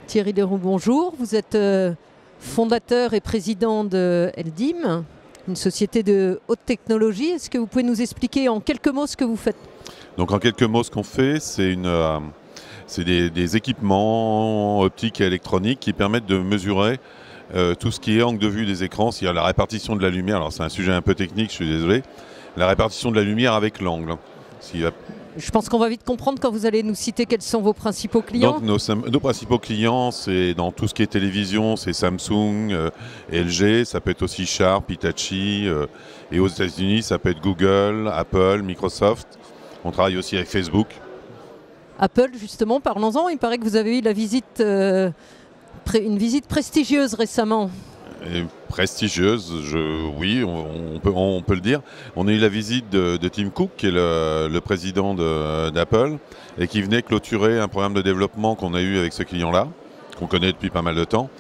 Thierry Leroux, bonjour. Vous êtes fondateur et président de Eldim, une société de haute technologie. Est-ce que vous pouvez nous expliquer en quelques mots ce que vous faites? Donc en quelques mots, ce qu'on fait, c'est des équipements optiques et électroniques qui permettent de mesurer tout ce qui est angle de vue des écrans, c'est-à-dire la répartition de la lumière. Alors c'est un sujet un peu technique, je suis désolé. La répartition de la lumière avec l'angle. Je pense qu'on va vite comprendre quand vous allez nous citer quels sont vos principaux clients. Donc nos principaux clients, c'est dans tout ce qui est télévision, c'est Samsung, LG, ça peut être aussi Sharp, Hitachi, et aux États-Unis, ça peut être Google, Apple, Microsoft. On travaille aussi avec Facebook. Apple, justement, parlons-en. Il paraît que vous avez eu une visite prestigieuse récemment. Et prestigieuse, oui, on peut le dire. On a eu la visite de Tim Cook, qui est le président d'Apple, et qui venait clôturer un programme de développement qu'on a eu avec ce client-là, qu'on connaît depuis pas mal de temps,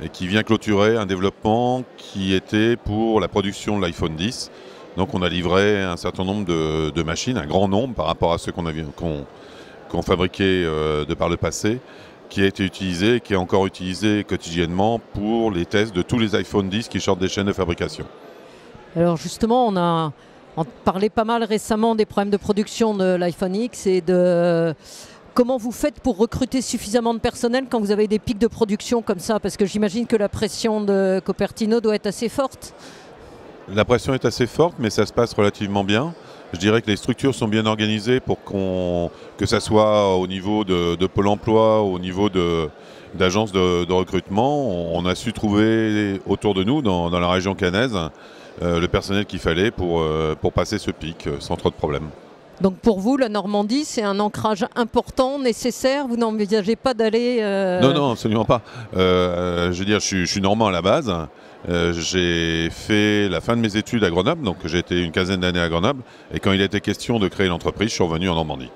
et qui vient clôturer un développement qui était pour la production de l'iPhone X. Donc on a livré un certain nombre de machines, un grand nombre par rapport à ceux qu'on fabriquait de par le passé, qui a été utilisé et qui est encore utilisé quotidiennement pour les tests de tous les iPhone X qui sortent des chaînes de fabrication. Alors justement, on parlait pas mal récemment des problèmes de production de l'iPhone X et de comment vous faites pour recruter suffisamment de personnel quand vous avez des pics de production comme ça, parce que j'imagine que la pression de Cupertino doit être assez forte. La pression est assez forte, mais ça se passe relativement bien. Je dirais que les structures sont bien organisées pour que ça soit au niveau de Pôle emploi, au niveau d'agences de recrutement. On a su trouver autour de nous, dans la région caennaise, le personnel qu'il fallait pour passer ce pic sans trop de problèmes. Donc pour vous, la Normandie, c'est un ancrage important, nécessaire? Vous n'envisagez pas d'aller... Non, absolument pas. Je veux dire, je suis normand à la base. J'ai fait la fin de mes études à Grenoble, donc j'ai été une quinzaine d'années à Grenoble. Et quand il était question de créer l'entreprise, je suis revenu en Normandie.